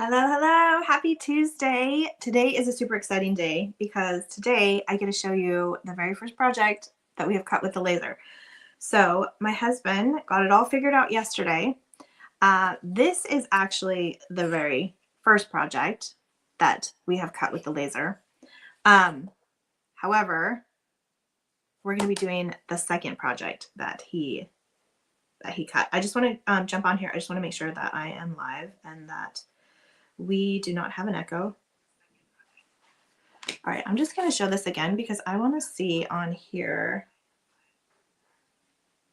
Hello, hello. Happy Tuesday. Today is a super exciting day because today I get to show you the very first project that we have cut with the laser. So my husband got it all figured out yesterday. This is actually the very first project that we have cut with the laser. However, we're going to be doing the second project that he cut. I just want to jump on here. I just want to make sure that I am live and that we do not have an echo. All right, I'm just going to show this again because I want to see on here.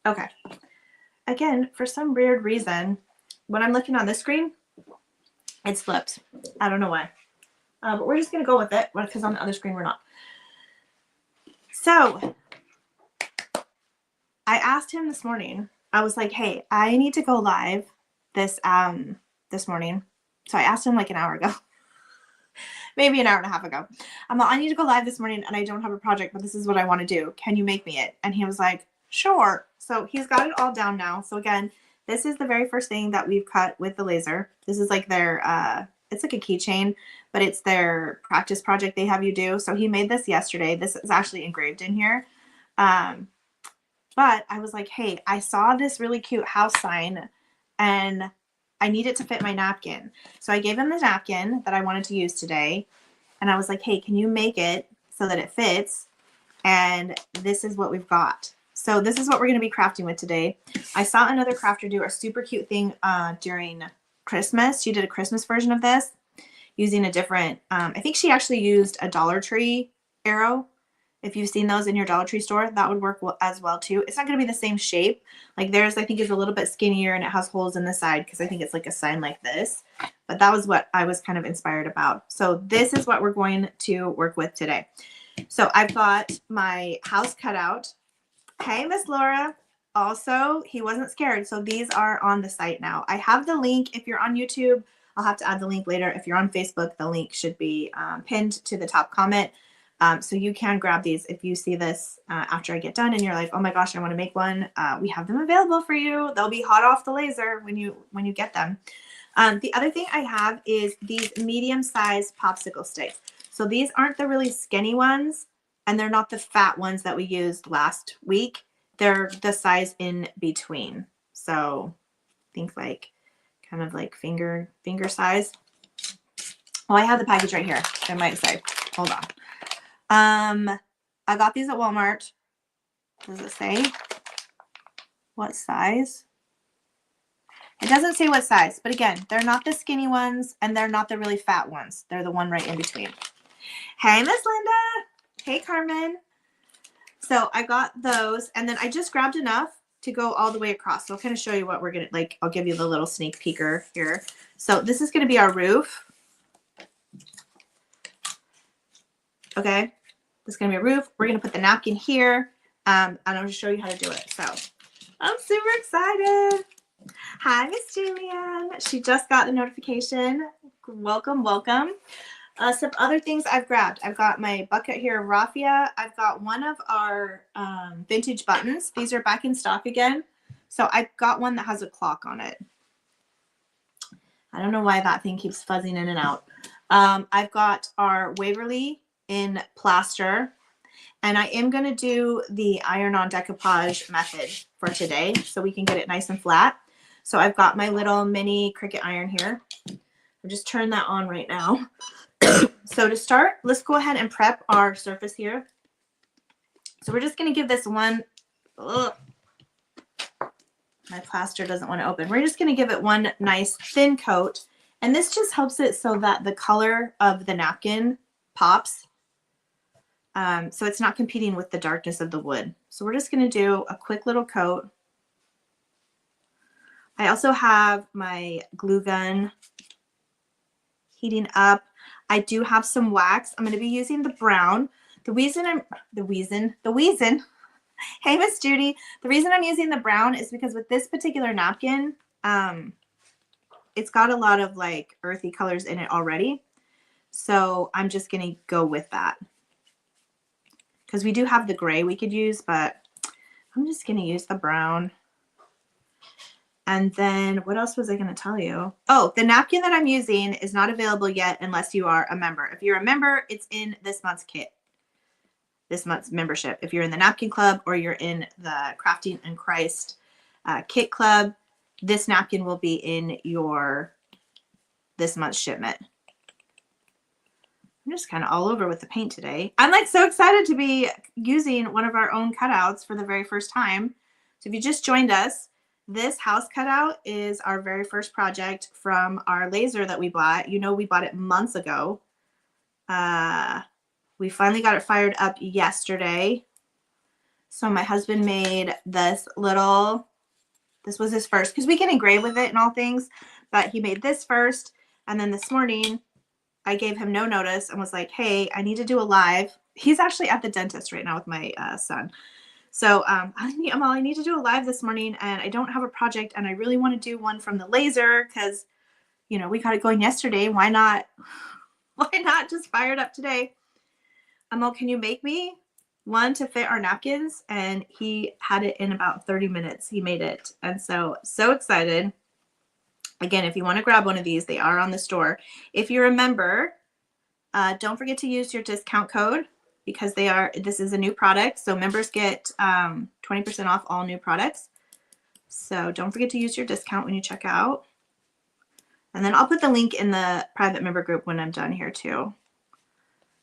Okay. Again, for some weird reason, when I'm looking on this screen, it's flipped. I don't know why. But we're just going to go with it because on the other screen we're not. So I asked him this morning. I was like, hey, I need to go live this morning. So I asked him like an hour ago. Maybe an hour and a half ago. I'm like, I need to go live this morning and I don't have a project, but this is what I want to do. Can you make me it? And he was like, sure. So he's got it all down now. So again, this is the very first thing that we've cut with the laser. This is like their, it's like a keychain, but it's their practice project they have you do. So he made this yesterday. This is actually engraved in here. But I was like, hey, I saw this really cute house sign and I need it to fit my napkin. So I gave him the napkin that I wanted to use today. And I was like, hey, can you make it so that it fits? And this is what we've got. So this is what we're going to be crafting with today. I saw another crafter do a super cute thing during Christmas. She did a Christmas version of this using a different, I think she actually used a Dollar Tree arrow. If you've seen those in your Dollar Tree store, that would work as well too. It's not going to be the same shape. Like theirs, I think, is a little bit skinnier and it has holes in the side because I think it's like a sign like this. But that was what I was kind of inspired about. So this is what we're going to work with today. So I've got my house cutout. Hey, Miss Laura. Also, he wasn't scared. So these are on the site now. I have the link. If you're on YouTube, I'll have to add the link later. If you're on Facebook, the link should be pinned to the top comment. So you can grab these if you see this after I get done and you're like, oh my gosh, I want to make one. We have them available for you. They'll be hot off the laser when you get them. The other thing I have is these medium-sized popsicle sticks. So these aren't the really skinny ones and they're not the fat ones that we used last week. They're the size in between. So think like kind of like finger size. Oh, I have the package right here. I might say, hold on. I got these at Walmart. Does it say what size? It doesn't say what size, but again, they're not the skinny ones and they're not the really fat ones. They're the one right in between. Hey, Miss Linda. Hey, Carmen. So I got those and then I just grabbed enough to go all the way across. So I'll kind of show you what we're going to, like, I'll give you the little sneak peeker here. So this is going to be our roof. Okay, this is going to be a roof. We're going to put the napkin here, and I'm going to show you how to do it. So I'm super excited. Hi, Miss Julianne. She just got the notification. Welcome, welcome. Some other things I've grabbed. I've got my bucket here of raffia. I've got one of our vintage buttons. These are back in stock again. So I've got one that has a clock on it. I don't know why that thing keeps fuzzing in and out. I've got our Waverly in plaster, and I am going to do the iron-on decoupage method for today so we can get it nice and flat. So I've got my little mini Cricut iron here. I'll just turn that on right now. So to start, let's go ahead and prep our surface here. So we're just going to give this one, my plaster doesn't want to open. We're just going to give it one nice thin coat, and this just helps it so that the color of the napkin pops. So it's not competing with the darkness of the wood. So we're just going to do a quick little coat. I also have my glue gun heating up. I do have some wax. I'm going to be using the brown. The reason, hey, Miss Judy, the reason I'm using the brown is because with this particular napkin, it's got a lot of like earthy colors in it already. So I'm just going to go with that. Because we do have the gray we could use, but I'm just going to use the brown. And then what else was I going to tell you? Oh, the napkin that I'm using is not available yet unless you are a member. If you're a member, it's in this month's kit, this month's membership. If you're in the napkin club or you're in the Crafting and Christ kit club, this napkin will be in your this month's shipment. I'm just kind of all over with the paint today. I'm like so excited to be using one of our own cutouts for the very first time. So if you just joined us, this house cutout is our very first project from our laser that we bought. You know, we bought it months ago. We finally got it fired up yesterday. So my husband made this little, this was his first, because we can engrave with it and all things, but he made this first. And then this morning, I gave him no notice and was like, hey, I need to do a live. He's actually at the dentist right now with my son. So I need to do a live this morning and I don't have a project and I really want to do one from the laser because, you know, we got it going yesterday. Why not just fire it up today? I'm like, can you make me one to fit our napkins? And he had it in about 30 minutes. He made it. And so excited. Again, if you want to grab one of these, they are on the store. If you're a member, don't forget to use your discount code because this is a new product. So members get 20% off all new products. So don't forget to use your discount when you check out. And then I'll put the link in the private member group when I'm done here too.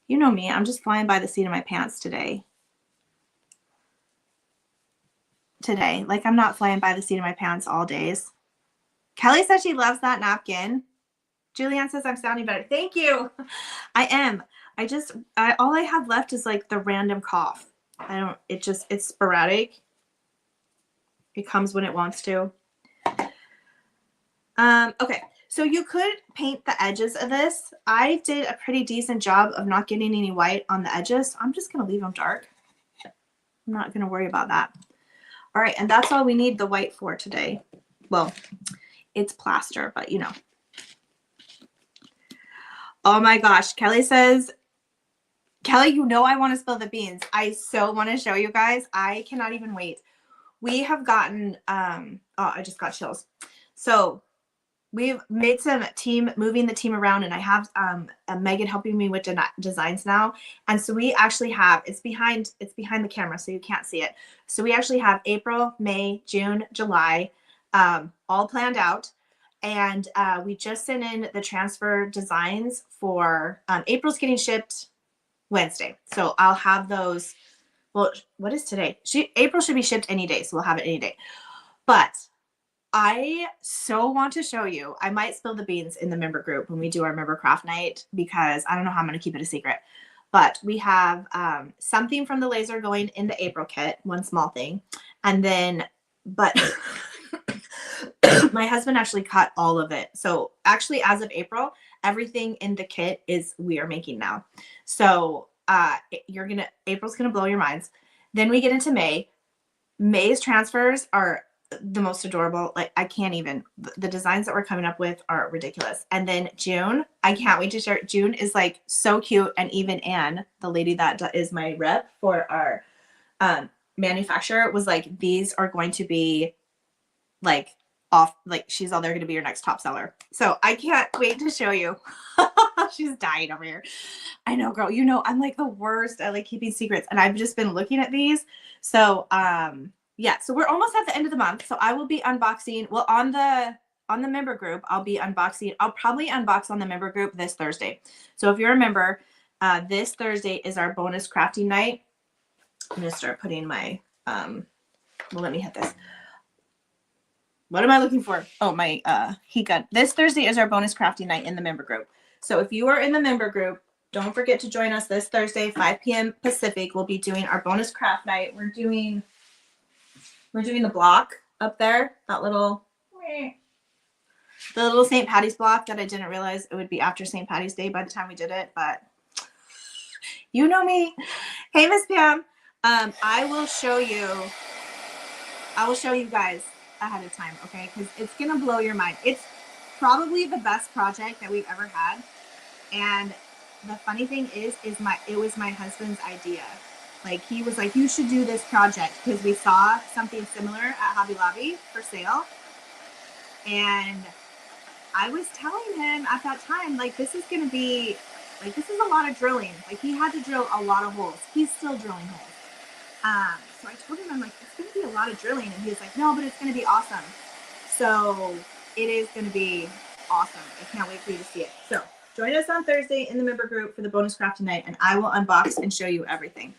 You know me, I'm just flying by the seat of my pants today. Like I'm not flying by the seat of my pants all days. Kelly says she loves that napkin. Julianne says I'm sounding better. Thank you. I am. All I have left is like the random cough. It's sporadic. It comes when it wants to. Okay. So you could paint the edges of this. I did a pretty decent job of not getting any white on the edges. So I'm just going to leave them dark. I'm not going to worry about that. All right. And that's all we need the white for today. Well, it's plaster, but you know. Oh my gosh. Kelly says, Kelly, you know I want to spill the beans. I so want to show you guys. I cannot even wait. We have gotten, I just got chills. So we've made some moving the team around and I have Megan helping me with designs now. And so we actually have, it's behind the camera so you can't see it. So we actually have April, May, June, July, all planned out. And we just sent in the transfer designs for April's getting shipped Wednesday. So I'll have those. Well, what is today? April should be shipped any day. So we'll have it any day. But I so want to show you. I might spill the beans in the member group when we do our member craft night because I don't know how I'm going to keep it a secret. But we have something from the laser going in the April kit, one small thing. And then, but my husband actually cut all of it. So actually as of April, everything in the kit we are making now. So April's going to blow your minds. Then we get into May. May's transfers are the most adorable. Like I can't even, the designs that we're coming up with are ridiculous. And then June, I can't wait to share. June is like so cute. And even Anne, the lady that is my rep for our manufacturer was like, these are going to be like off, like she's all, they're going to be your next top seller. So I can't wait to show you. She's dying over here. I know, girl, you know, I'm like the worst at like keeping secrets and I've just been looking at these. So, yeah, so we're almost at the end of the month. So I will be unboxing, well, on the member group, I'll be unboxing. I'll probably unbox on the member group this Thursday. So if you're a member, this Thursday is our bonus crafting night. I'm going to start putting my, well, let me hit this. What am I looking for? Oh, my heat gun. This Thursday is our bonus crafting night in the member group. So if you are in the member group, don't forget to join us this Thursday, 5 p.m. Pacific. We'll be doing our bonus craft night. We're doing the block up there, the little St. Patty's block that I didn't realize it would be after St. Patty's Day by the time we did it, but you know me. Hey, Miss Pam. I will show you guys ahead of time, okay? Because it's gonna blow your mind. It's probably the best project that we've ever had. And the funny thing is it was my husband's idea. Like he was like, you should do this project because we saw something similar at Hobby Lobby for sale. And I was telling him at that time, like, this is going to be, like, this is a lot of drilling. Like, he had to drill a lot of holes. He's still drilling holes. So I told him, I'm like, it's going to be a lot of drilling. And he was like, no, but it's going to be awesome. So it is going to be awesome. I can't wait for you to see it. So join us on Thursday in the member group for the bonus craft tonight, and I will unbox and show you everything.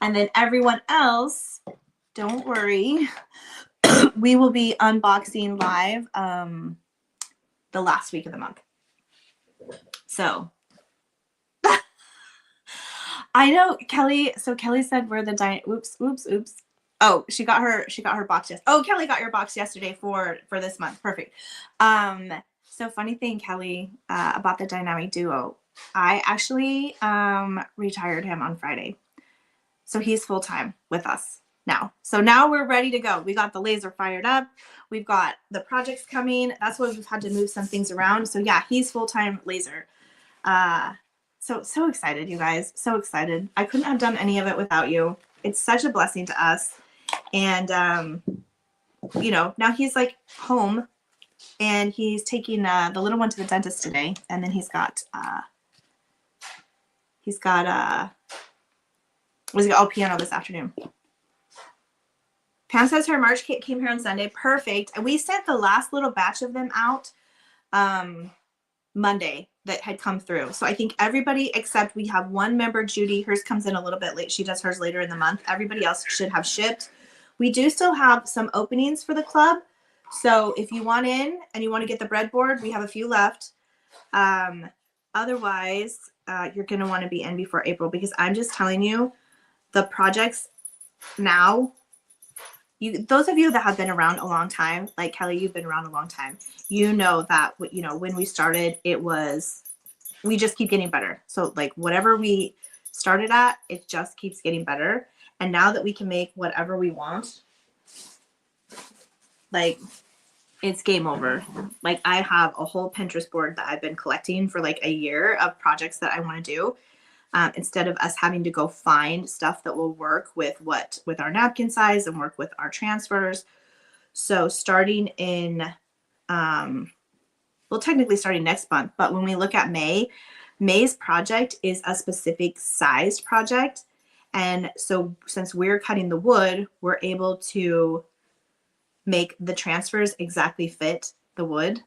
And then everyone else, don't worry. We will be unboxing live the last week of the month. So I know Kelly. So Kelly said we're the oops. Oh, she got her box yesterday. Oh, Kelly got your box yesterday for this month. Perfect. So funny thing, Kelly, about the dynamic duo. I actually retired him on Friday. So he's full time with us now. So now we're ready to go. We got the laser fired up. We've got the projects coming. That's why we've had to move some things around. So yeah, he's full time laser. So excited, you guys. So excited. I couldn't have done any of it without you. It's such a blessing to us. And you know, now he's like home, and he's taking the little one to the dentist today, and then he's got piano this afternoon. Pam says her March kit came here on Sunday. Perfect. And we sent the last little batch of them out Monday that had come through. So I think everybody except we have one member, Judy. Hers comes in a little bit late. She does hers later in the month. Everybody else should have shipped. We do still have some openings for the club. So if you want in and you want to get the breadboard, we have a few left. Otherwise, you're going to want to be in before April, because I'm just telling you, the projects now, those of you that have been around a long time, like Kelly, you've been around a long time, you know that, you know, when we started, we just keep getting better. So like whatever we started at, it just keeps getting better. And now that we can make whatever we want, like, it's game over. Like, I have a whole Pinterest board that I've been collecting for like a year of projects that I want to do. Instead of us having to go find stuff that will work with our napkin size and work with our transfers. So starting in, well, technically starting next month, but when we look at May's project is a specific sized project. And so since we're cutting the wood, we're able to make the transfers exactly fit the wood.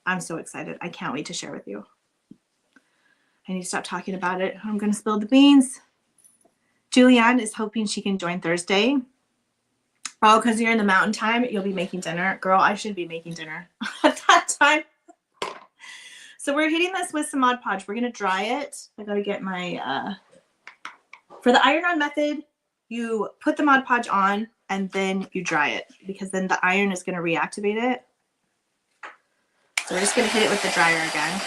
I'm so excited. I can't wait to share with you. I need to stop talking about it. I'm going to spill the beans. Julianne is hoping she can join Thursday. Oh, because you're in the mountain time, you'll be making dinner. Girl, I should be making dinner at that time. So we're hitting this with some Mod Podge. We're going to dry it. I got to get my, for the iron-on method, you put the Mod Podge on and then you dry it, because then the iron is going to reactivate it. So we're just going to hit it with the dryer again.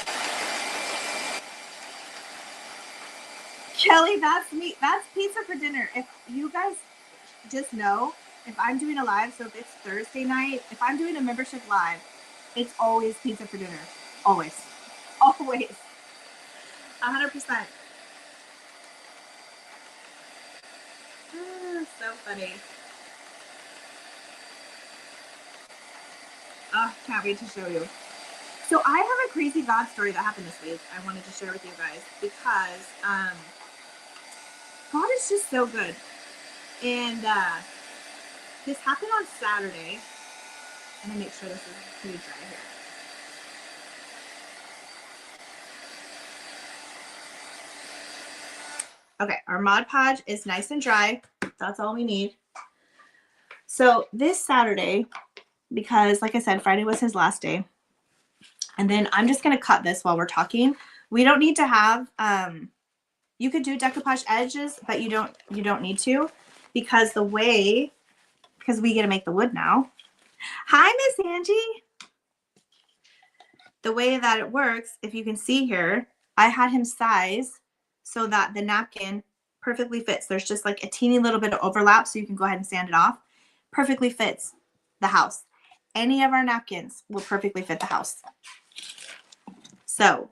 Kelly, that's me. That's pizza for dinner. If you guys just know, if I'm doing a live, so if it's Thursday night, if I'm doing a membership live, it's always pizza for dinner. Always. Always. 100%. So funny. Oh, can't wait to show you. So I have a crazy God story that happened this week I wanted to share with you guys, because God is just so good. And this happened on Saturday. I'm going to make sure this is pretty dry here. Okay, our Mod Podge is nice and dry. That's all we need. So this Saturday, because like I said, Friday was his last day. And then I'm just going to cut this while we're talking. We don't need to have, you could do decoupage edges, but you don't need to, because we get to make the wood now. Hi, Miss Angie. The way that it works, if you can see here, I had him size so that the napkin perfectly fits. There's just like a teeny little bit of overlap, so you can go ahead and sand it off. Perfectly fits the house. Any of our napkins will perfectly fit the house. So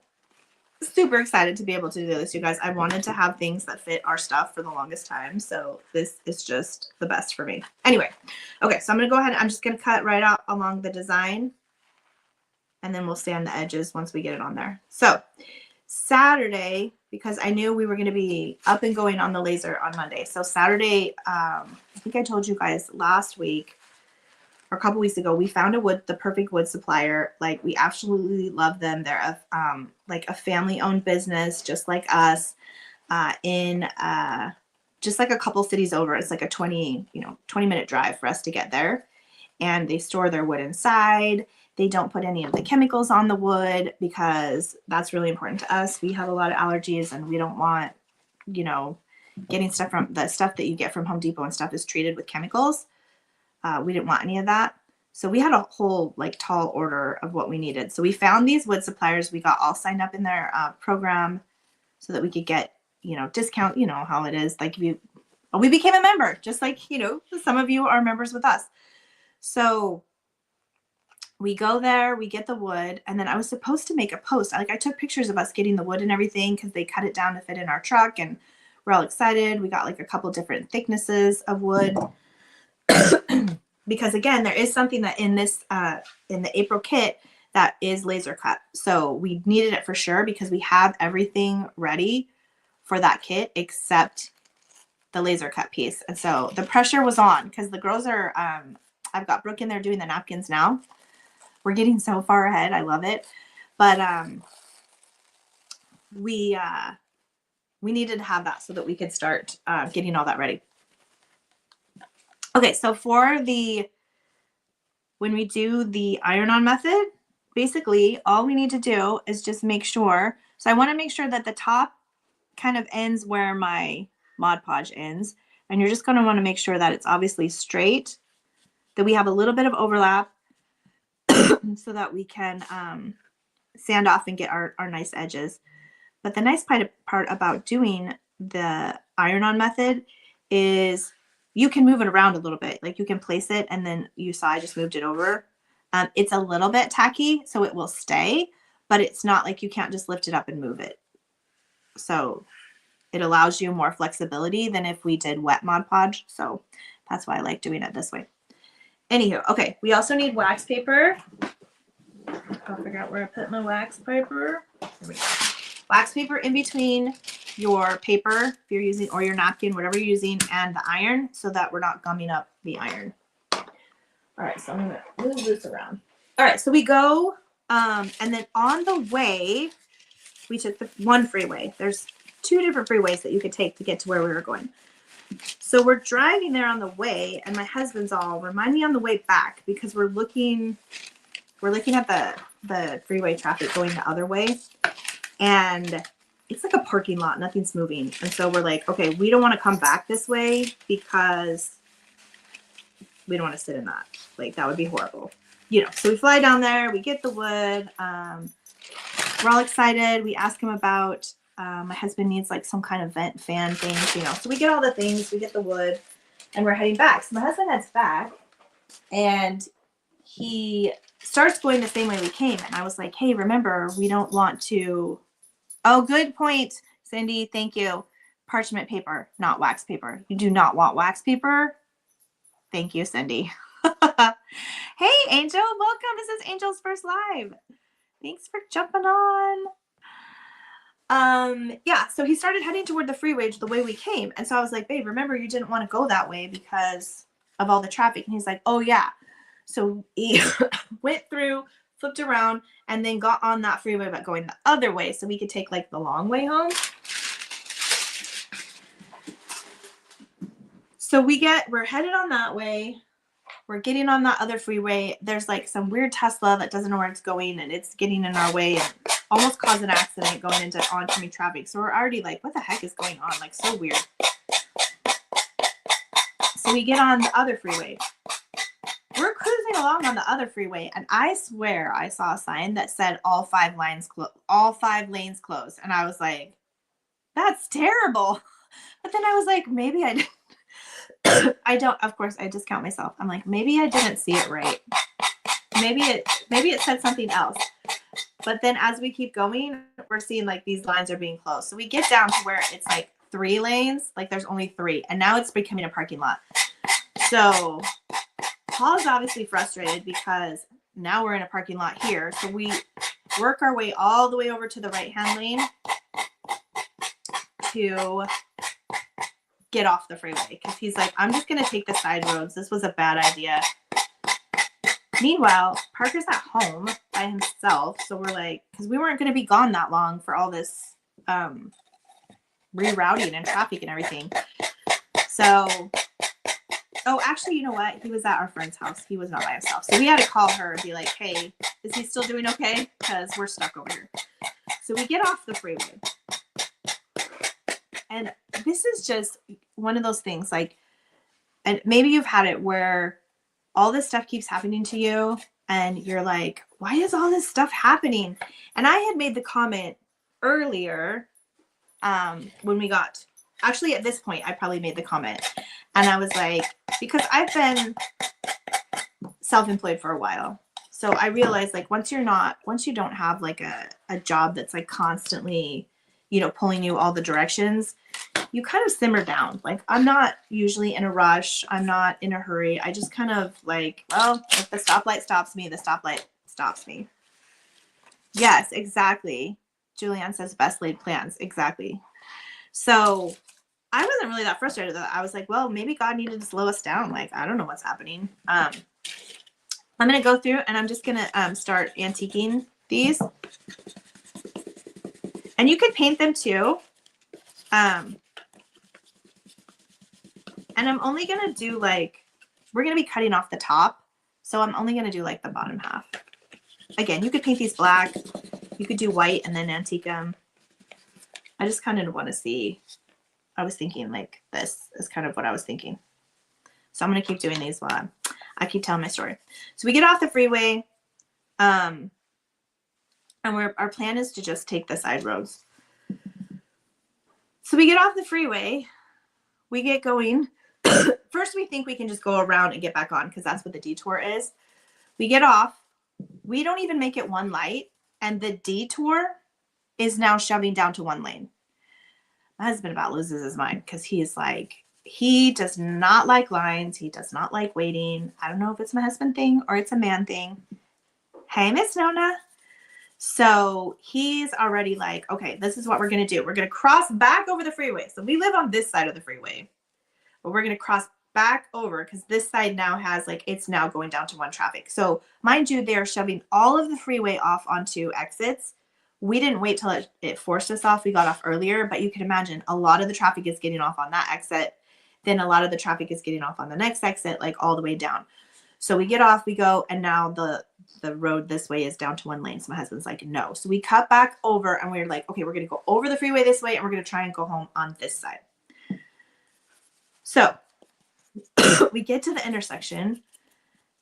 super excited to be able to do this, you guys. I wanted to have things that fit our stuff for the longest time, so this is just the best for me. Anyway, okay, so I'm gonna go ahead. I'm just gonna cut right out along the design, and then we'll sand the edges once we get it on there. So Saturday, because I knew we were going to be up and going on the laser on Monday. So Saturday, I think I told you guys last week or a couple weeks ago, we found the perfect wood supplier. Like, we absolutely love them. They're like a family-owned business, just like us, in just like a couple cities over. It's like a 20-minute drive for us to get there. And they store their wood inside. They don't put any of the chemicals on the wood because that's really important to us. We have a lot of allergies and we don't want, getting stuff from the stuff that you get from Home Depot and stuff is treated with chemicals. We didn't want any of that. So we had a whole tall order of what we needed. So we found these wood suppliers. We got all signed up in their program so that we could get, discount, how it is. Like we became a member, just like, some of you are members with us. So we go there, we get the wood, and then I was supposed to make a post. I took pictures of us getting the wood and everything because they cut it down to fit in our truck, and we're all excited. We got a couple different thicknesses of wood because, again, there is something that in this in the April kit that is laser cut. So we needed it for sure because we have everything ready for that kit except the laser cut piece. And so the pressure was on because the girls are I've got Brooke in there doing the napkins now. We're getting so far ahead. I love it. But we needed to have that so that we could start getting all that ready. Okay, so when we do the iron-on method, basically all we need to do is just make sure. So I want to make sure that the top kind of ends where my Mod Podge ends. And you're just going to want to make sure that it's obviously straight, that we have a little bit of overlap, so that we can sand off and get our nice edges. But the nice part about doing the iron-on method is you can move it around a little bit. Like, you can place it, and then you saw I just moved it over. It's a little bit tacky, so it will stay, but it's not like you can't just lift it up and move it. So it allows you more flexibility than if we did wet Mod Podge. So that's why I like doing it this way. Anywho, okay, we also need wax paper. I'll figure out where I put my wax paper. There we go. Wax paper in between your paper, if you're using, or your napkin, whatever you're using, and the iron, so that we're not gumming up the iron. All right, so I'm going to move this around. All right, so we go, and then on the way, we took the one freeway. There's 2 different freeways that you could take to get to where we were going. So we're driving there on the way, and my husband's all, remind me on the way back, because we're looking at the freeway traffic going the other way, and it's like a parking lot, nothing's moving. And so we're like, okay, we don't want to come back this way because we don't want to sit in that. Like, that would be horrible. So we fly down there, we get the wood, we're all excited. We ask him about, my husband needs some kind of vent fan thing, So we get all the things, we get the wood, and we're heading back. So my husband heads back, and he starts going the same way we came. And I was like, hey, remember, we don't want to. Oh, good point, Cindy. Thank you. Parchment paper, not wax paper. You do not want wax paper. Thank you, Cindy. Hey, Angel, welcome. This is Angel's first live. Thanks for jumping on. Yeah, so he started heading toward the freeway the way we came. And so I was like, babe, remember, you didn't want to go that way because of all the traffic. And he's like, oh, yeah. So he went through, flipped around, and then got on that freeway but going the other way so we could take the long way home. So we're headed on that way. We're getting on that other freeway. There's some weird Tesla that doesn't know where it's going, and it's getting in our way and almost caused an accident going into oncoming traffic. So we're already like, what the heck is going on? So weird. So we get on the other freeway. We're cruising along on the other freeway, and I swear I saw a sign that said all 5 lanes lanes closed. And I was like, that's terrible. But then I was like, maybe I didn't. I don't, of course, I discount myself. I'm like, maybe I didn't see it right. Maybe it said something else. But then as we keep going, we're seeing like these lines are being closed. So we get down to where it's like 3 lanes, like there's only 3, and now it's becoming a parking lot. So Paul is obviously frustrated because now we're in a parking lot here. So we work our way all the way over to the right-hand lane to get off the freeway because he's like, I'm just going to take the side roads. This was a bad idea. Meanwhile, Parker's at home by himself. So we're like, because we weren't going to be gone that long for all this rerouting and traffic and everything. So, oh, actually, you know what? He was at our friend's house. He was not by himself. So we had to call her and be like, hey, is he still doing okay? Because we're stuck over here. So we get off the freeway. And this is just one of those things, like, and maybe you've had it where all this stuff keeps happening to you and you're like, why is all this stuff happening? And I had made the comment earlier when we got, actually at this point, I probably made the comment. And I was like, because I've been self-employed for a while. So I realized like once you don't have like a job that's like constantly, you know, pulling you all the directions, you kind of simmer down. Like I'm not usually in a rush. I'm not in a hurry. I just kind of like, well, if the stoplight stops me, the stoplight stops me. Yes, exactly. Julianne says best laid plans. Exactly. So I wasn't really that frustrated. I was like, well, maybe God needed to slow us down. Like, I don't know what's happening. I'm going to go through and I'm just going to start antiquing these. And you could paint them too. And I'm only going to do like, we're going to be cutting off the top. So I'm only going to do like the bottom half. Again, you could paint these black. You could do white and then antique them. I just kind of want to see. I was thinking like this is kind of what I was thinking. So I'm going to keep doing these while I keep telling my story. So we get off the freeway. And our plan is to just take the side roads. So we get off the freeway. We get going. First, we think we can just go around and get back on because that's what the detour is. We get off. We don't even make it one light. And the detour is now shoving down to 1 lane. My husband about loses his mind because he's like, he does not like lines. He does not like waiting. I don't know if it's my husband thing or it's a man thing. Hey, Miss Nona. So he's already like, okay, this is what we're going to do. We're going to cross back over the freeway. So we live on this side of the freeway, but we're going to cross back over because this side now has like, it's now going down to 1 traffic. So mind you, they're shoving all of the freeway off onto exits. We didn't wait till it forced us off. We got off earlier, but you can imagine a lot of the traffic is getting off on that exit. Then a lot of the traffic is getting off on the next exit, like all the way down. So we get off, we go, and now the road this way is down to 1 lane. So my husband's like, no. So we cut back over and we're like, okay, we're going to go over the freeway this way and we're going to try and go home on this side. So we get to the intersection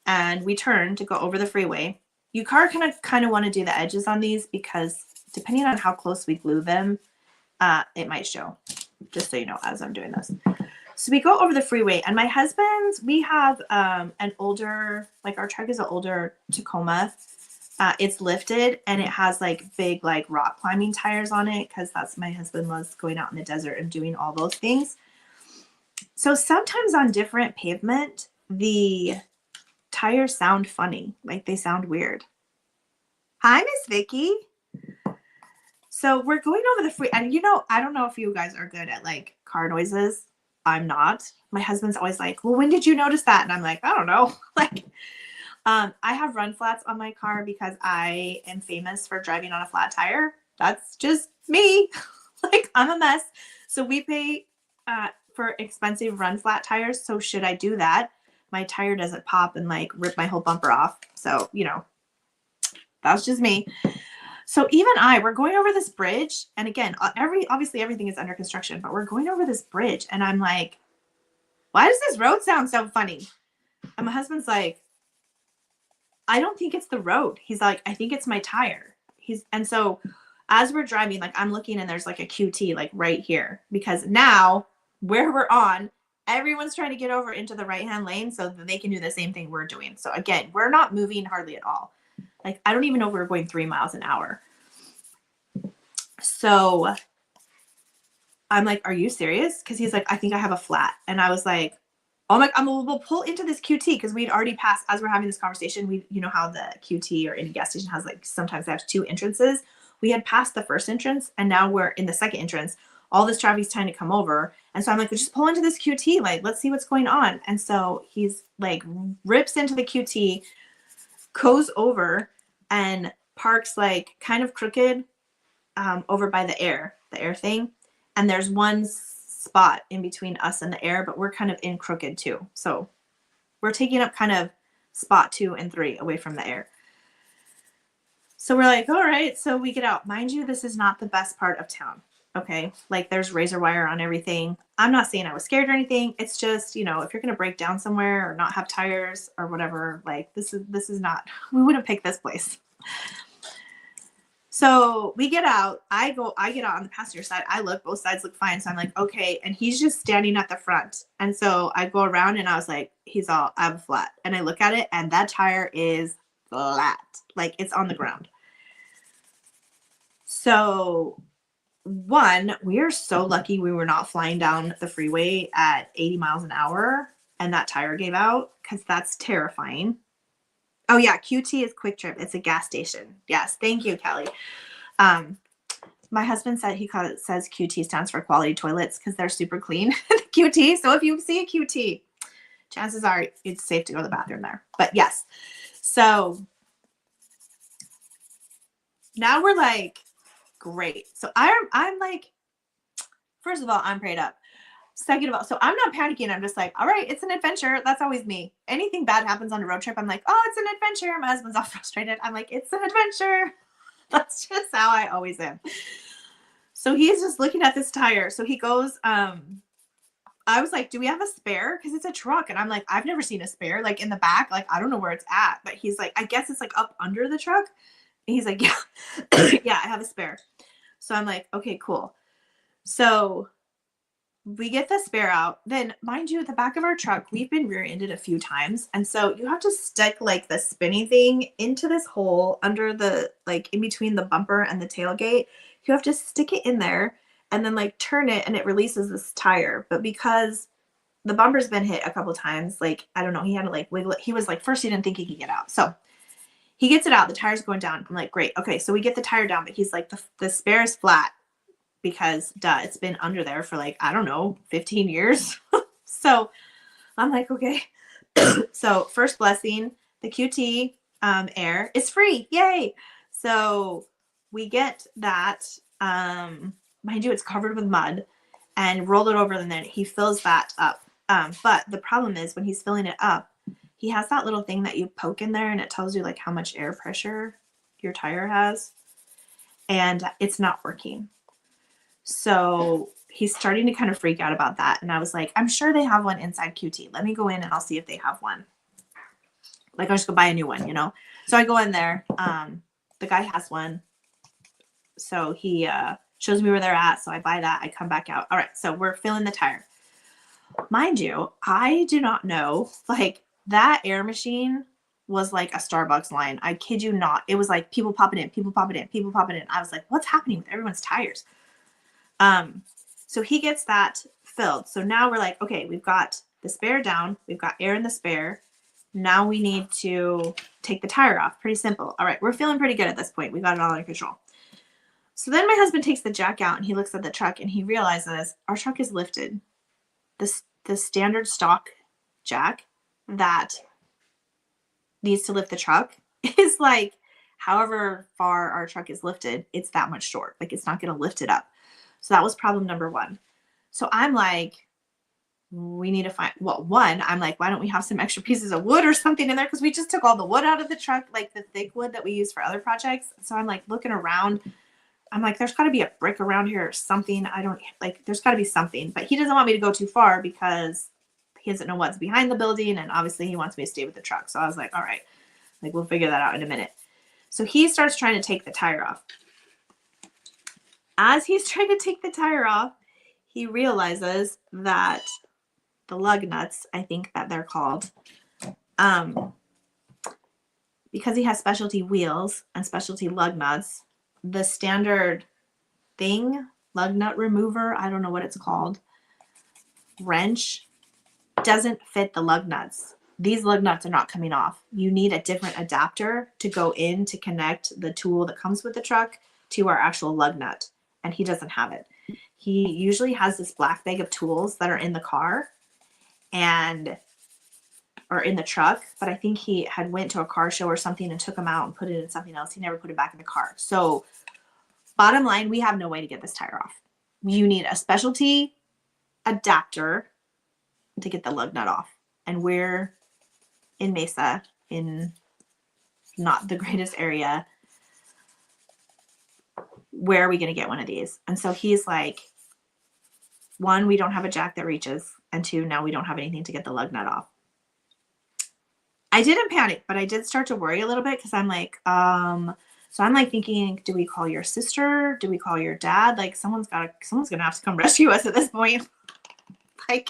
and we turn to go over the freeway. You kind of want to do the edges on these because depending on how close we glue them, it might show, just so you know, as I'm doing this. So we go over the freeway and my husband's, we have an older, like our truck is an older Tacoma. It's lifted and it has like big like rock climbing tires on it because that's my husband was going out in the desert and doing all those things. So sometimes on different pavement, the tires sound funny, like they sound weird. Hi, Miss Vicky. So we're going over the freeway and you know, I don't know if you guys are good at like car noises. I'm not. My husband's always like, well, when did you notice that? And I'm like, I don't know. Like, I have run flats on my car because I am famous for driving on a flat tire. That's just me. Like, I'm a mess. So we pay for expensive run flat tires. So should I do that? My tire doesn't pop and like rip my whole bumper off. So, you know, that's just me. So even we're going over this bridge. And again, obviously everything is under construction, but we're going over this bridge. And I'm like, why does this road sound so funny? And my husband's like, I don't think it's the road. He's like, I think it's my tire. And so as we're driving, like I'm looking and there's like a QT like right here because now where we're on, everyone's trying to get over into the right-hand lane so that they can do the same thing we're doing. So again, we're not moving hardly at all. Like, I don't even know if we were going 3 miles an hour. So I'm like, are you serious? Because he's like, I think I have a flat. And I was like, oh my, we'll pull into this QT, because we'd already passed, as we're having this conversation, you know how the QT or any gas station has like, sometimes they have 2 entrances. We had passed the first entrance and now we're in the second entrance. All this traffic's trying to come over. And so I'm like, well, just pull into this QT. Like, let's see what's going on. And so he's like, rips into the QT, goes over and parks like kind of crooked over by the air thing. And there's one spot in between us and the air, but we're kind of in crooked too. So we're taking up kind of spot 2 and 3 away from the air. So we're like, all right. So we get out. Mind you, this is not the best part of town. Okay. Like, there's razor wire on everything. I'm not saying I was scared or anything. It's just, you know, if you're going to break down somewhere or not have tires or whatever, like, this is not, we wouldn't pick this place. So we get out. I get out on the passenger side. I look, both sides look fine. So I'm like, okay. And he's just standing at the front. And so I go around and I was like, I have a flat. And I look at it and that tire is flat. Like, it's on the ground. So one, we are so lucky we were not flying down the freeway at 80 miles an hour and that tire gave out, because that's terrifying. Oh yeah, QT is Quick Trip. It's a gas station. Yes, thank you, Kelly. My husband said says QT stands for quality toilets because they're super clean. QT. So if you see a QT, chances are it's safe to go to the bathroom there. But yes, so now we're like, great. So I'm like, first of all, I'm prayed up. Second of all, so I'm not panicking. I'm just like, all right, it's an adventure. That's always me. Anything bad happens on a road trip, I'm like, oh, it's an adventure. My husband's all frustrated. I'm like, it's an adventure. That's just how I always am. So he's just looking at this tire. So he goes, I was like, do we have a spare? Because it's a truck. And I'm like, I've never seen a spare, like in the back. Like, I don't know where it's at. But he's like, I guess it's like up under the truck. And he's like, yeah, yeah, I have a spare. So I'm like, okay, cool. So we get the spare out. Then, mind you, the back of our truck, we've been rear-ended a few times. And so you have to stick like the spinny thing into this hole under the, like in between the bumper and the tailgate. You have to stick it in there and then like turn it and it releases this tire. But because the bumper's been hit a couple times, like, I don't know, he had to like wiggle it. He was like, first he didn't think he could get out. So he gets it out. The tire's going down. I'm like, great. Okay. So we get the tire down, but he's like, the spare is flat. Because duh, it's been under there for like, I don't know, 15 years. So I'm like, okay. So first blessing, the QT air is free. Yay. So we get that, mind you, it's covered with mud, and roll it over, and then he fills that up. But the problem is when he's filling it up, he has that little thing that you poke in there and it tells you like how much air pressure your tire has, and it's not working. So he's starting to kind of freak out about that. And I was like, I'm sure they have one inside QT. Let me go in and I'll see if they have one. Like, I'll just go buy a new one, you know? So I go in there. The guy has one. So he shows me where they're at. So I buy that. I come back out. All right. So we're filling the tire. Mind you, I do not know. Like, that air machine was like a Starbucks line. I kid you not. It was like people popping in, people popping in, people popping in. I was like, what's happening with everyone's tires? So he gets that filled. So now we're like, okay, we've got the spare down. We've got air in the spare. Now we need to take the tire off. Pretty simple. All right. We're feeling pretty good at this point. We got it all under control. So then my husband takes the jack out and he looks at the truck and he realizes our truck is lifted. The standard stock jack that needs to lift the truck is like, however far our truck is lifted, it's that much short. Like, it's not going to lift it up. So that was problem number one. So I'm like, we need to find, well, one, I'm like, why don't we have some extra pieces of wood or something in there? Because we just took all the wood out of the truck, like the thick wood that we use for other projects. So I'm like looking around. I'm like, there's got to be a brick around here or something. I don't, like, there's got to be something. But he doesn't want me to go too far because he doesn't know what's behind the building. And obviously he wants me to stay with the truck. So I was like, all right, like, we'll figure that out in a minute. So he starts trying to take the tire off. As he's trying to take the tire off, he realizes that the lug nuts, I think that they're called, because he has specialty wheels and specialty lug nuts, the standard thing, lug nut remover, I don't know what it's called, wrench, doesn't fit the lug nuts. These lug nuts are not coming off. You need a different adapter to go in to connect the tool that comes with the truck to our actual lug nut, and he doesn't have it. He usually has this black bag of tools that are in the car or in the truck, but I think he had went to a car show or something and took them out and put it in something else. He never put it back in the car. So bottom line, we have no way to get this tire off. You need a specialty adapter to get the lug nut off. And we're in Mesa, in not the greatest area. Where are we going to get one of these? And so he's like, one, we don't have a jack that reaches. And two, now we don't have anything to get the lug nut off. I didn't panic, but I did start to worry a little bit because I'm like, so I'm like thinking, do we call your sister? Do we call your dad? Like someone's going to have to come rescue us at this point. Like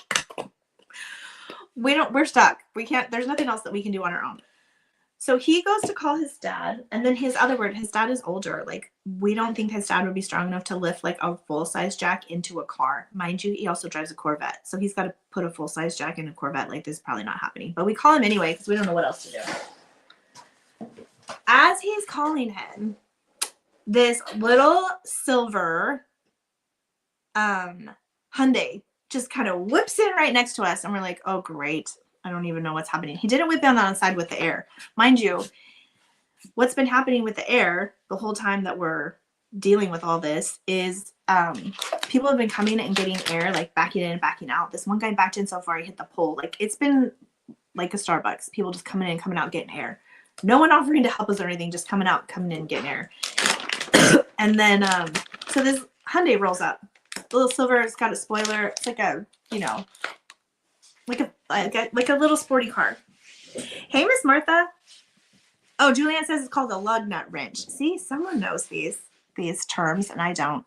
we're stuck. We can't, there's nothing else that we can do on our own. So he goes to call his dad, and then his dad is older. Like we don't think his dad would be strong enough to lift like a full-size jack into a car. Mind you, he also drives a Corvette. So he's got to put a full-size jack in a Corvette. Like this is probably not happening, but we call him anyway because we don't know what else to do. As he's calling him, this little silver Hyundai just kind of whips in right next to us, and we're like, oh great, I don't even know what's happening. He didn't whip in on the side with the air. Mind you, what's been happening with the air the whole time that we're dealing with all this is people have been coming and getting air, like backing in and backing out. This one guy backed in so far he hit the pole. Like it's been like a Starbucks. People just coming in, coming out, getting air. No one offering to help us or anything, just coming out, coming in, getting air. And then so this Hyundai rolls up. The little silver, it's got a spoiler. It's like a, you know, like a little sporty car. Hey, Miss Martha. Oh, Julianne says it's called a lug nut wrench. See, someone knows these terms, and I don't.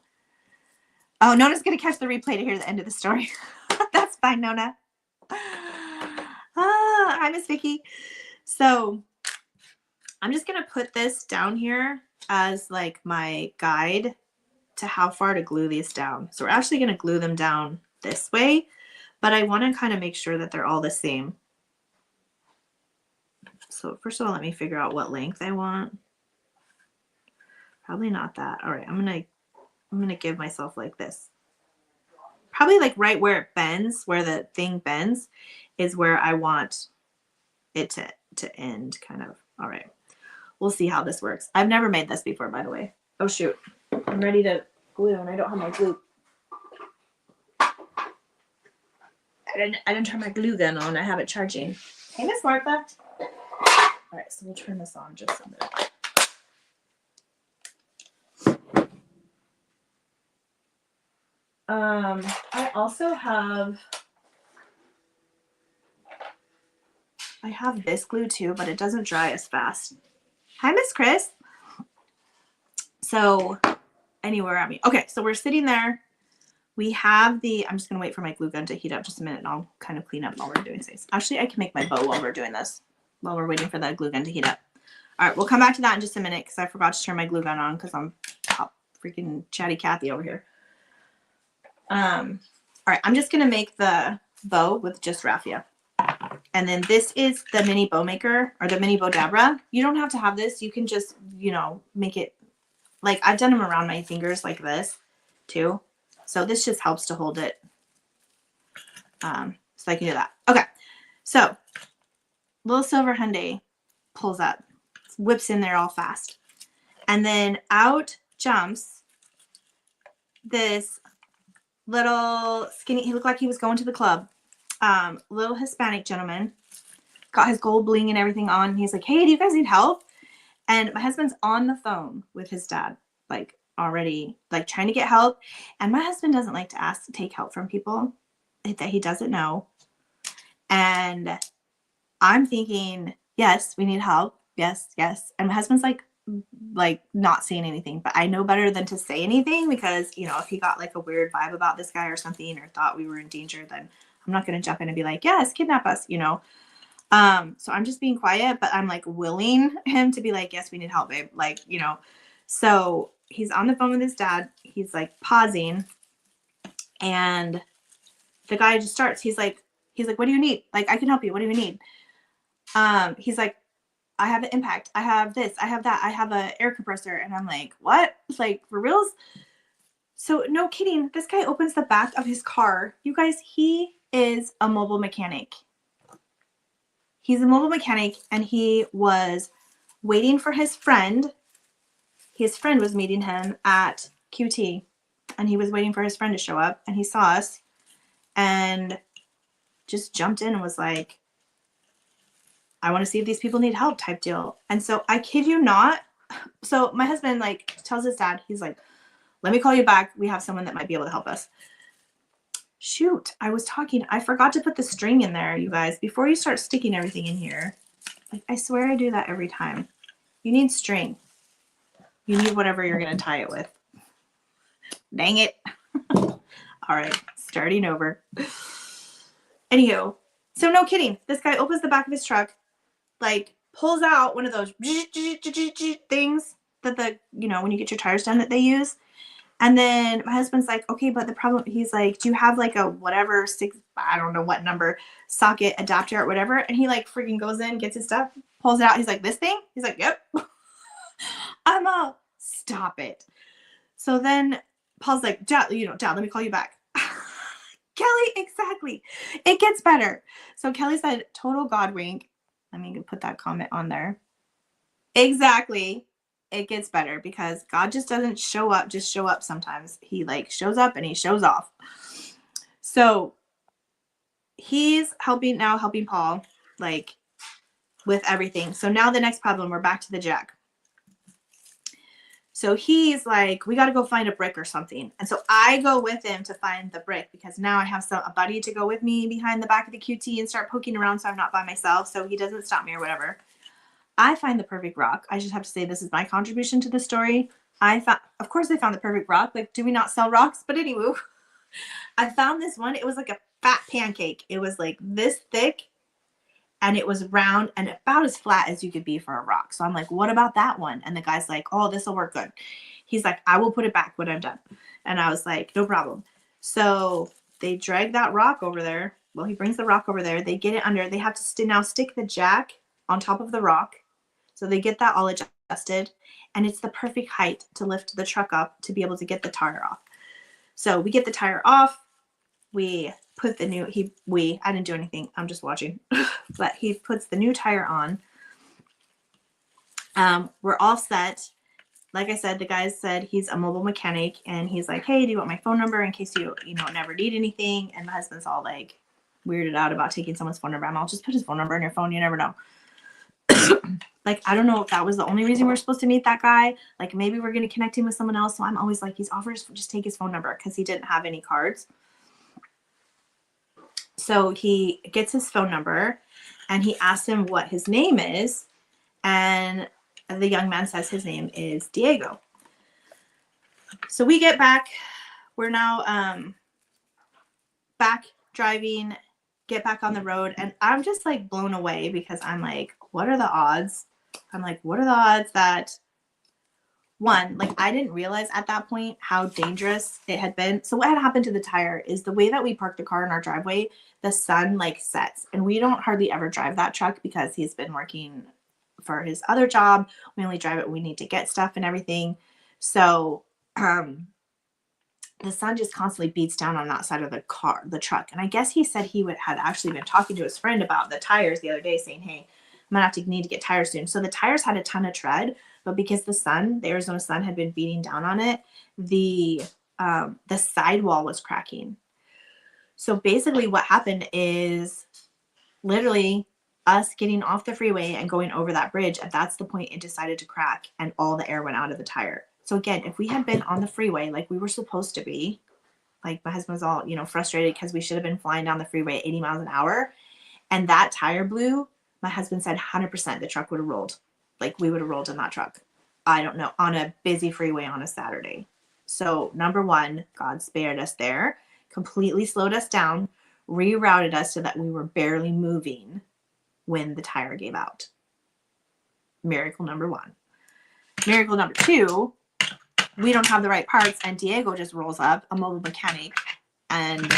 Oh, Nona's gonna catch the replay to hear the end of the story. That's fine, Nona. Hi, Miss Vicky. So I'm just gonna put this down here as like my guide to how far to glue these down. So we're actually gonna glue them down this way, but I want to kind of make sure that they're all the same. So first of all, let me figure out what length I want. Probably not that. All right, I'm gonna give myself like this. Probably like right where it bends, where the thing bends, is where I want it to end, kind of. All right, we'll see how this works. I've never made this before, by the way. Oh shoot, I'm ready to glue, and I don't have my glue. I didn't turn my glue gun on. I have it charging. Hey, Miss Martha. All right, so we'll turn this on just a minute. I also have, this glue too, but it doesn't dry as fast. Hi, Miss Chris. So anywhere at me. Okay, so we're sitting there. We have I'm just going to wait for my glue gun to heat up just a minute, and I'll kind of clean up while we're doing this. Actually, I can make my bow while we're doing this, while we're waiting for that glue gun to heat up. All right, we'll come back to that in just a minute because I forgot to turn my glue gun on because I'm freaking chatty Cathy over here. All right, I'm just going to make the bow with just raffia. And then this is the mini bow maker, or the mini bow dabra. You don't have to have this. You can just, you know, make it, like I've done them around my fingers like this too. So this just helps to hold it. So I can do that. Okay. So little silver Hyundai pulls up, whips in there all fast. And then out jumps this little skinny, he looked like he was going to the club. Little Hispanic gentleman, got his gold bling and everything on. He's like, hey, do you guys need help? And my husband's on the phone with his dad, like already like trying to get help. And my husband doesn't like to take help from people that he doesn't know. And I'm thinking, yes, we need help. Yes, yes. And my husband's like not saying anything, but I know better than to say anything because, you know, if he got like a weird vibe about this guy or something or thought we were in danger, then I'm not going to jump in and be like, yes, kidnap us, you know. So I'm just being quiet, but I'm like willing him to be like, yes, we need help, babe. Like, you know, so he's on the phone with his dad. He's like pausing, and the guy just starts. He's like, what do you need? Like, I can help you. What do you need? He's like, I have an impact. I have this. I have that. I have an air compressor. And I'm like, what? Like, for reals? So no kidding. This guy opens the back of his car. You guys, he is a mobile mechanic. He's a mobile mechanic, and he was waiting for his friend. His friend was meeting him at QT, and he was waiting for his friend to show up, and he saw us and just jumped in and was like, I want to see if these people need help type deal. And so I kid you not. So my husband like tells his dad, he's like, let me call you back. We have someone that might be able to help us. Shoot, I was talking. I forgot to put the string in there, you guys, before you start sticking everything in here. Like, I swear I do that every time. You need string. You need whatever you're going to tie it with. Dang it. All right, starting over. Anywho, so no kidding. This guy opens the back of his truck, like pulls out one of those things that the, you know, when you get your tires done that they use. And then my husband's like, okay, but the problem, he's like, do you have like a whatever I don't know what number socket adapter or whatever? And he like freaking goes in, gets his stuff, pulls it out. He's like, this thing? He's like, yep. I'm all, stop it. So then Paul's like, Dad, let me call you back. Kelly, exactly. It gets better. So Kelly said, total God wink. Let me put that comment on there. Exactly. It gets better because God just doesn't show up sometimes. He like shows up and he shows off. So he's helping Paul like with everything. So now the next problem, we're back to the jack. So he's like, we got to go find a brick or something. And so I go with him to find the brick because now I have a buddy to go with me behind the back of the QT and start poking around so I'm not by myself. So he doesn't stop me or whatever. I find the perfect rock. I just have to say this is my contribution to the story. Of course I found the perfect rock. Like, do we not sell rocks? But anyway, I found this one. It was like a fat pancake. It was like this thick and it was round and about as flat as you could be for a rock. So I'm like, what about that one? And the guy's like, oh, this will work good. He's like, I will put it back when I'm done. And I was like, no problem. So they drag that rock over there. Well, he brings the rock over there. They get it under. They have to now stick the jack on top of the rock. So they get that all adjusted, and it's the perfect height to lift the truck up to be able to get the tire off. So we get the tire off. We put the new, I didn't do anything. I'm just watching, but he puts the new tire on. We're all set. Like I said, the guy said he's a mobile mechanic, and he's like, hey, do you want my phone number in case you never need anything? And my husband's all like weirded out about taking someone's phone number. I'll just put his phone number in your phone. You never know. Like, I don't know if that was the only reason we're supposed to meet that guy. Like, maybe we're going to connect him with someone else. So I'm always like, he's offers, just take his phone number because he didn't have any cards. So he gets his phone number and he asks him what his name is. And the young man says his name is Diego. So we get back. We're now back driving, get back on the road. And I'm just like blown away because I'm like, what are the odds? I'm like, what are the odds that one, like I didn't realize at that point how dangerous it had been. So what had happened to the tire is the way that we parked the car in our driveway, the sun like sets, and we don't hardly ever drive that truck because he's been working for his other job. We only drive it when we need to get stuff and everything. So the sun just constantly beats down on that side of the truck. And I guess he said he had actually been talking to his friend about the tires the other day saying, hey, I'm gonna need to get tires soon. So the tires had a ton of tread, but because the Arizona sun had been beating down on it, the sidewall was cracking. So basically what happened is literally us getting off the freeway and going over that bridge, and that's the point it decided to crack and all the air went out of the tire. So again, if we had been on the freeway like we were supposed to be, like my husband was all, frustrated because we should have been flying down the freeway at 80 miles an hour, and that tire blew, my husband said 100% the truck would have rolled. Like we would have rolled in that truck. I don't know, on a busy freeway on a Saturday. So number one, God spared us there, completely slowed us down, rerouted us so that we were barely moving. when the tire gave out. Miracle number 1. Miracle number 2, we don't have the right parts, and Diego just rolls up, a mobile mechanic, and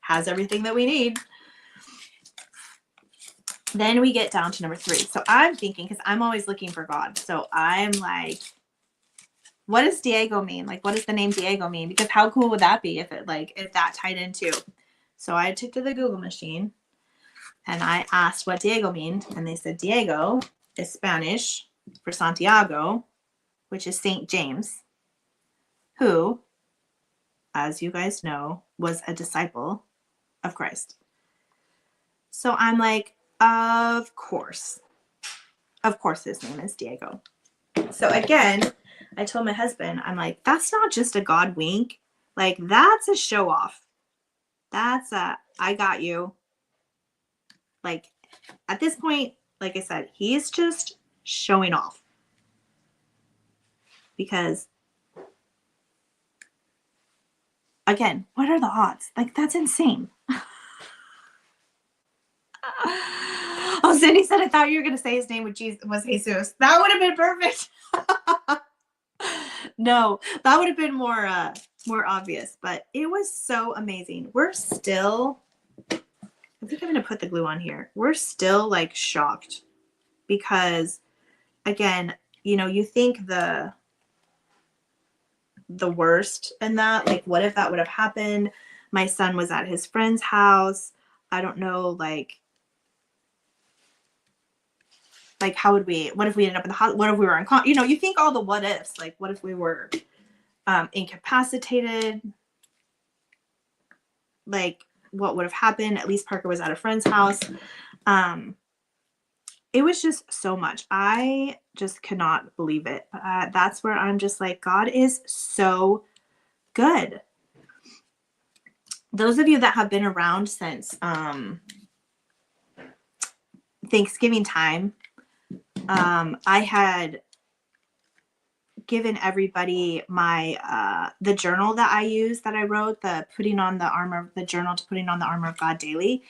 has everything that we need. Then we get down to number 3. So I'm thinking, because I'm always looking for God. So I'm like, what does Diego mean? Like, what does the name Diego mean? Because how cool would that be if that tied into? So I took to the Google machine and I asked what Diego means. And they said Diego is Spanish for Santiago, which is Saint James, who, as you guys know, was a disciple of Christ. So I'm like, of course his name is Diego. So again, I told my husband, I'm like, that's not just a God wink. Like, that's a show off. That's a, I got you. Like, at this point, like I said, he's just showing off. Because, again, what are the odds? Like, that's insane. Oh, Cindy said, I thought you were going to say his name was Jesus. That would have been perfect. No, that would have been more obvious, but it was so amazing. We're still, I think I'm going to put the glue on here. We're still like shocked because, again, you know, you think the worst in that, like, what if that would have happened? My son was at his friend's house. I don't know, like how would we, what if we ended up in the hospital? What if we were you know, you think all the what ifs, like what if we were incapacitated? Like what would have happened? At least Parker was at a friend's house. It was just so much. I just could not believe it. That's where I'm just like, God is so good. Those of you that have been around since Thanksgiving time, I had given everybody my the journal that I use, that I wrote, the journal to putting on the armor of God daily.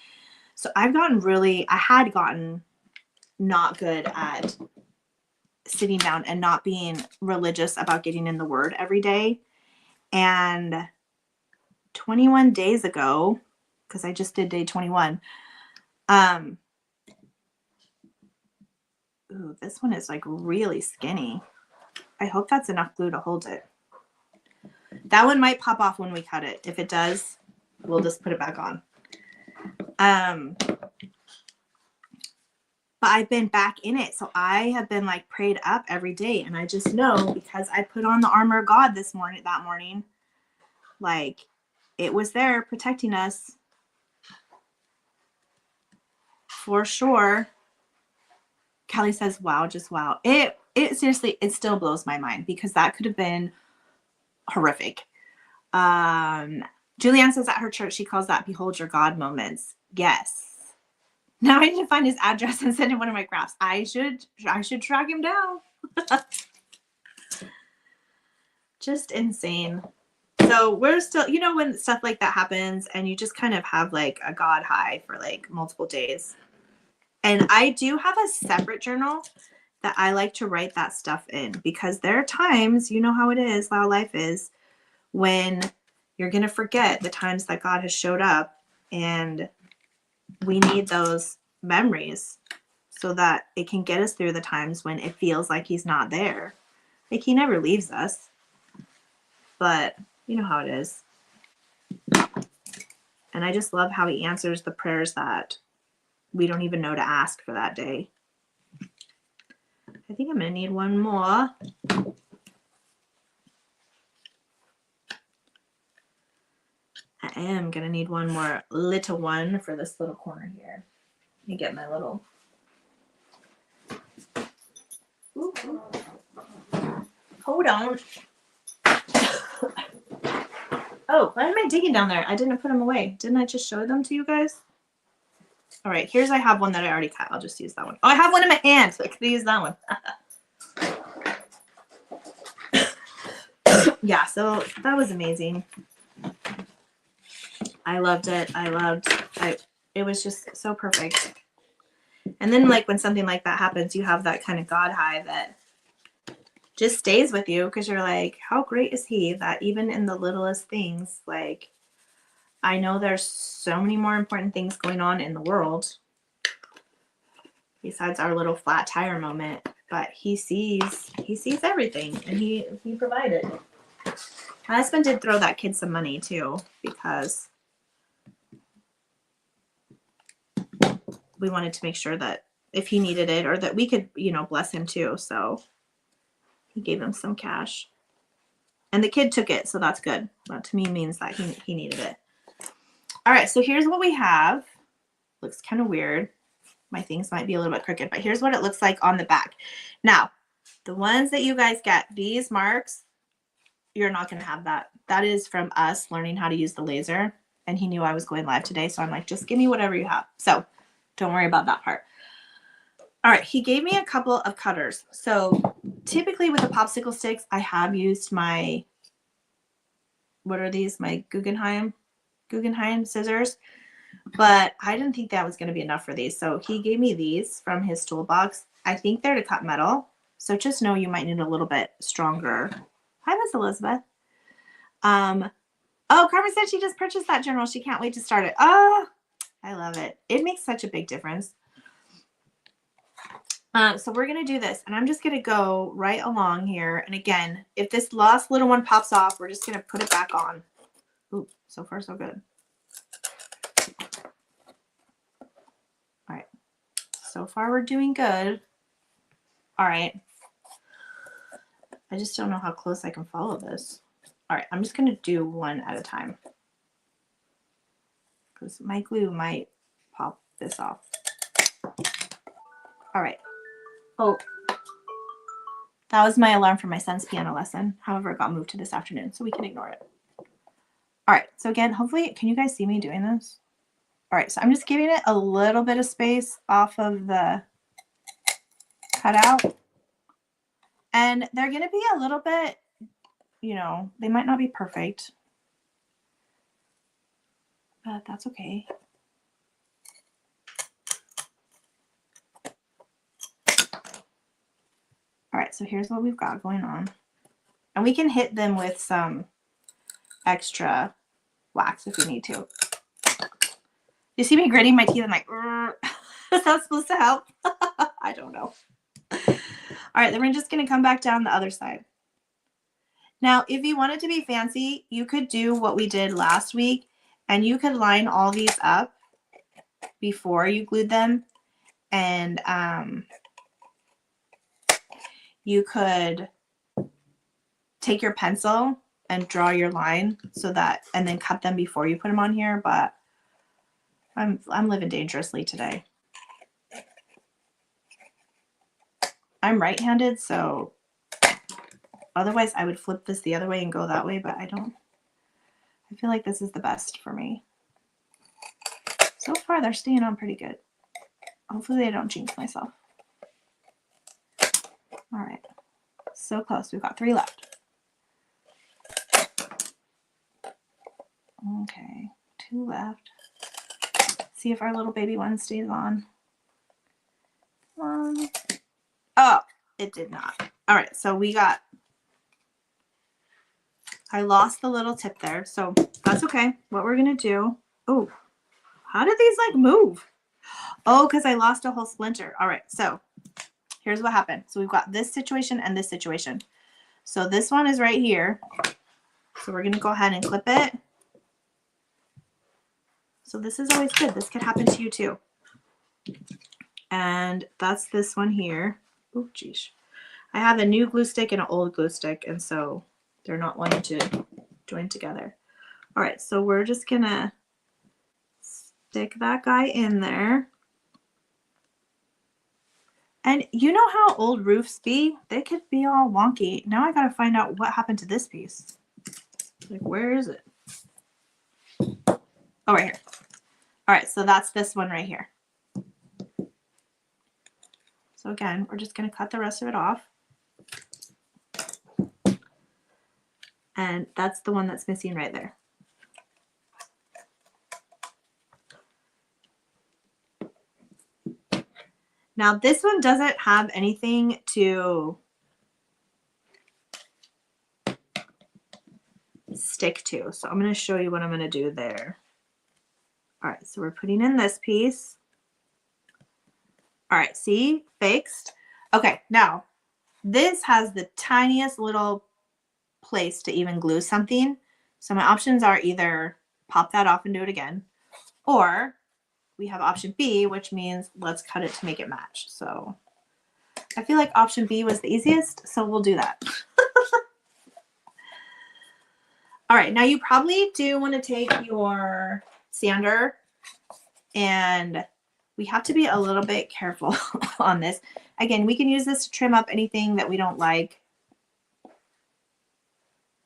So I had gotten not good at sitting down and not being religious about getting in the Word every day. And 21 days ago, because I just did day 21, ooh, this one is like really skinny. I hope that's enough glue to hold it. That one might pop off when we cut it. If it does, we'll just put it back on. But I've been back in it. So I have been like prayed up every day. And I just know, because I put on the armor of God that morning, like it was there protecting us for sure. Kelly says, wow, just wow. It seriously, it still blows my mind, because that could have been horrific. Julianne says at her church, she calls that behold your God moments. Yes. Now I need to find his address and send him one of my crafts. I should track him down. Just insane. So we're still, you know, when stuff like that happens and you just kind of have like a God high for like multiple days. And I do have a separate journal that I like to write that stuff in, because there are times, you know how it is, how life is, when you're going to forget the times that God has showed up, and we need those memories so that it can get us through the times when it feels like he's not there. Like, he never leaves us, but you know how it is. And I just love how he answers the prayers that we don't even know to ask for that day. I think I'm going to need one more. I am going to need one more little one for this little corner here. Let me get my little... Ooh. Hold on. Oh, why am I digging down there? I didn't put them away. Didn't I just show them to you guys? All right, here's, I have one that I already cut. I'll just use that one. Oh, I have one in my hand, so I could use that one. Yeah, so that was amazing. I loved it. It was just so perfect. And then like when something like that happens, you have that kind of God high that just stays with you because you're like, how great is he that even in the littlest things, like I know there's so many more important things going on in the world besides our little flat tire moment, but he sees everything and he provided. My husband did throw that kid some money too because we wanted to make sure that if he needed it or that we could, you know, bless him too. So he gave him some cash. And the kid took it, so that's good. That to me means that he needed it. All right, so here's what we have. Looks kind of weird. My things might be a little bit crooked, but here's what it looks like on the back. Now, the ones that you guys get, these marks, you're not going to have that. That is from us learning how to use the laser. And he knew I was going live today, so I'm like, just give me whatever you have. So don't worry about that part. All right, he gave me a couple of cutters. So typically with the popsicle sticks, I have used my, what are these? My Guggenheim scissors. But I didn't think that was going to be enough for these. So he gave me these from his toolbox. I think they're to cut metal. So just know you might need a little bit stronger. Hi, Miss Elizabeth. Oh, Carmen said she just purchased that journal. She can't wait to start it. Oh, I love it. It makes such a big difference. So we're going to do this, and I'm just going to go right along here. And again, if this last little one pops off, we're just going to put it back on. Ooh, so far so good. All right. So far we're doing good. All right. I just don't know how close I can follow this. All right, I'm just going to do one at a time because my glue might pop this off. All right. Oh, that was my alarm for my son's piano lesson. However, it got moved to this afternoon, so we can ignore it. All right, so again, hopefully, can you guys see me doing this? All right, so I'm just giving it a little bit of space off of the cutout. And they're going to be a little bit, you know, they might not be perfect, but that's okay. All right, so here's what we've got going on. And we can hit them with some extra wax if we need to. You see me gritting my teeth? I'm like, is that supposed to help? I don't know. All right, then we're just going to come back down the other side. Now, if you wanted to be fancy, you could do what we did last week, and you could line all these up before you glued them. And you could take your pencil and draw your line so that, and then cut them before you put them on here. But I'm living dangerously today. I'm right-handed, so otherwise I would flip this the other way and go that way, but I don't. I feel like this is the best for me. So far, they're staying on pretty good. Hopefully they don't jinx myself. All right, so close. We've got 3 left. Okay, 2 left. See if our little baby one stays on. Oh, it did not. All right, so we got, I lost the little tip there, so that's okay. What we're gonna do, oh, how did these like move? Oh, because I lost a whole splinter. All right, so here's what happened. So we've got this situation and this situation. So this one is right here. So we're gonna go ahead and clip it. So this is always good. This could happen to you too. And that's this one here. Oh, geez. I have a new glue stick and an old glue stick, and so they're not wanting to join together. All right, so we're just gonna stick that guy in there. And you know how old roofs be? They could be all wonky. Now I gotta find out what happened to this piece. Like, where is it? Oh, right here. All right, so that's this one right here. So again, we're just gonna cut the rest of it off. And that's the one that's missing right there. Now this one doesn't have anything to stick to. So I'm going to show you what I'm going to do there. All right, so we're putting in this piece. All right, see, fixed. Okay, now this has the tiniest little place to even glue something. So my options are either pop that off and do it again, or we have option B, which means let's cut it to make it match. So I feel like option B was the easiest, so we'll do that. All right, now you probably do want to take your sander, and we have to be a little bit careful on this. Again, we can use this to trim up anything that we don't like.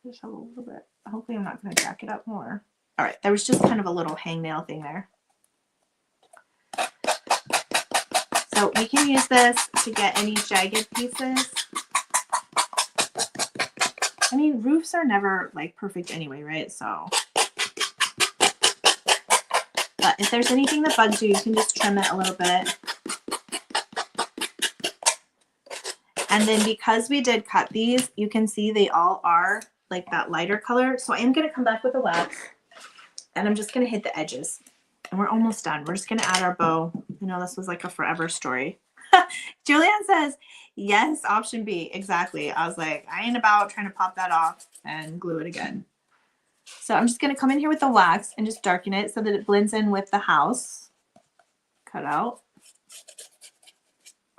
Just a little bit. Hopefully I'm not going to jack it up more. All right, there was just kind of a little hangnail thing there. So we can use this to get any jagged pieces. I mean, roofs are never like perfect anyway, right? So, but if there's anything that bugs you, you can just trim it a little bit. And then because we did cut these, you can see they all are like that lighter color. So I am going to come back with a wax, and I'm just going to hit the edges. And we're almost done. We're just going to add our bow. I know this was like a forever story. Julianne says, yes, option B. Exactly. I was like, I ain't about trying to pop that off and glue it again. So I'm just going to come in here with the wax and just darken it so that it blends in with the house cutout.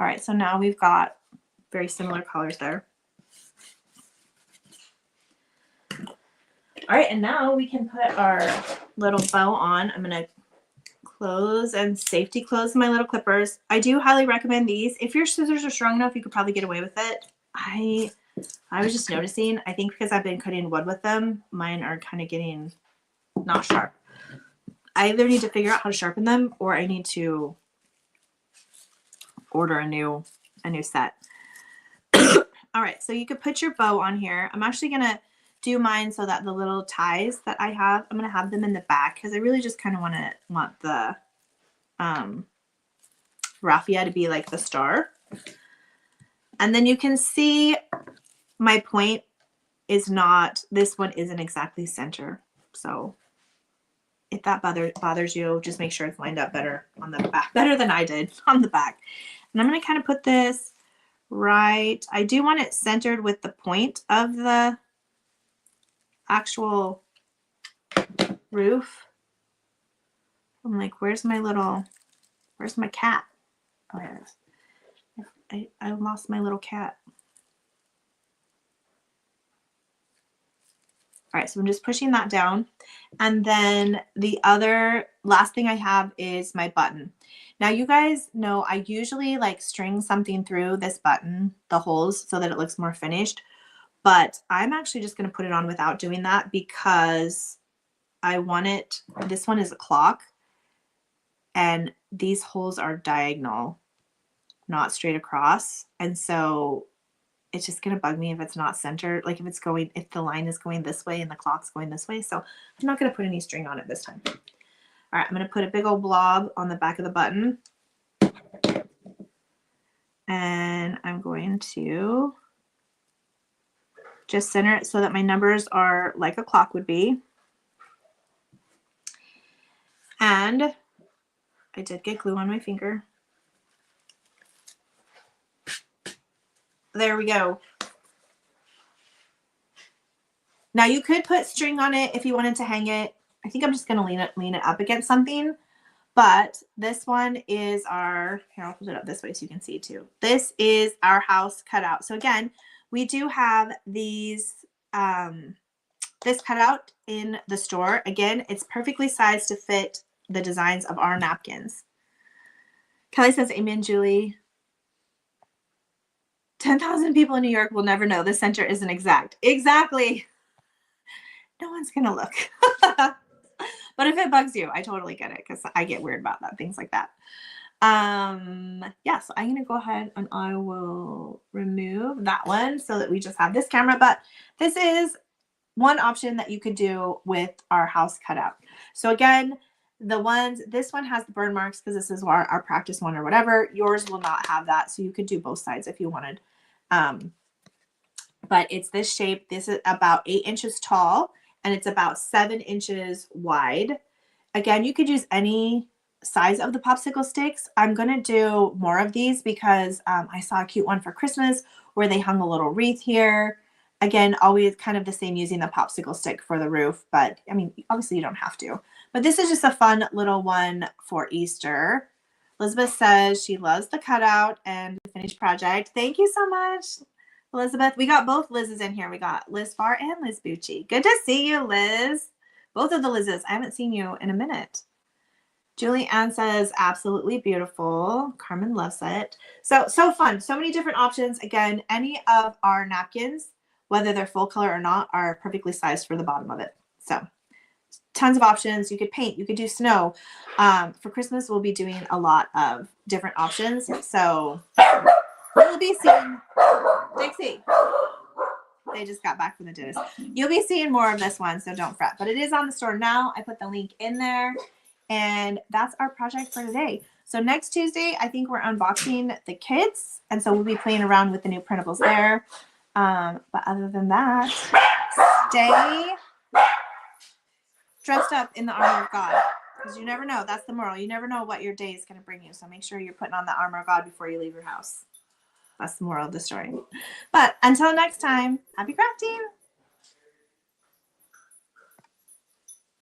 All right, so now we've got very similar colors there. All right, and now we can put our little bow on. I'm going to close and safety close my little clippers. I do highly recommend these. If your scissors are strong enough, you could probably get away with it. I was just noticing, I think because I've been cutting wood with them, mine are kind of getting not sharp. I either need to figure out how to sharpen them, or I need to order a new set. All right, so you could put your bow on here. I'm actually going to do mine so that the little ties that I have, I'm going to have them in the back because I really just kind of want the raffia to be like the star. And then you can see my point is not, this one isn't exactly center. So if that bothers you, just make sure it's lined up better on the back, better than I did on the back. And I'm going to kind of put this right. I do want it centered with the point of the actual roof. I'm like, where's my cat? Oh, there it is. I lost my little cat. All right, so I'm just pushing that down. And then the other last thing I have is my button. Now you guys know I usually like string something through this button, the holes, so that it looks more finished. But I'm actually just going to put it on without doing that because I want it, this one is a clock, and these holes are diagonal, not straight across. And so it's just going to bug me if it's not centered, like if the line is going this way and the clock's going this way. So I'm not going to put any string on it this time. All right, I'm going to put a big old blob on the back of the button. And I'm going to just center it so that my numbers are like a clock would be. And I did get glue on my finger. There we go. Now you could put string on it if you wanted to hang it. I think I'm just going to lean it up against something. But this one is our, here, I'll put it up this way so you can see too. This is our house cutout. So again, we do have these, this cutout in the store. Again, it's perfectly sized to fit the designs of our napkins. Kelly says, amen, Julie. 10,000 people in New York will never know the center isn't exact. Exactly. No one's going to look. But if it bugs you, I totally get it because I get weird about that, things like that. Yeah, so I'm going to go ahead and I will remove that one so that we just have this camera. But this is one option that you could do with our house cutout. So again, This one has the burn marks because this is our practice one or whatever. Yours will not have that, so you could do both sides if you wanted. But it's this shape. This is about 8 inches tall, and it's about 7 inches wide. Again, you could use any size of the popsicle sticks. I'm going to do more of these because I saw a cute one for Christmas where they hung a little wreath here. Again, always kind of the same using the popsicle stick for the roof, but I mean, obviously you don't have to. But this is just a fun little one for Easter. Elizabeth says she loves the cutout and the finished project. Thank you so much, Elizabeth. We got both Liz's in here. We got Liz Farr and Liz Bucci. Good to see you, Liz. Both of the Liz's. I haven't seen you in a minute. Julie Ann says, absolutely beautiful. Carmen loves it. So fun. So many different options. Again, any of our napkins, whether they're full color or not, are perfectly sized for the bottom of it. So tons of options. You could paint. You could do snow. For Christmas, we'll be doing a lot of different options. So we'll be seeing Dixie. They just got back from the dentist. You'll be seeing more of this one, so don't fret. But it is on the store now. I put the link in there. And that's our project for today. So next Tuesday, I think we're unboxing the kits. And so we'll be playing around with the new printables there. But other than that, stay dressed up in the armor of God. Because you never know. That's the moral. You never know what your day is going to bring you. So make sure you're putting on the armor of God before you leave your house. That's the moral of the story. But until next time, happy crafting.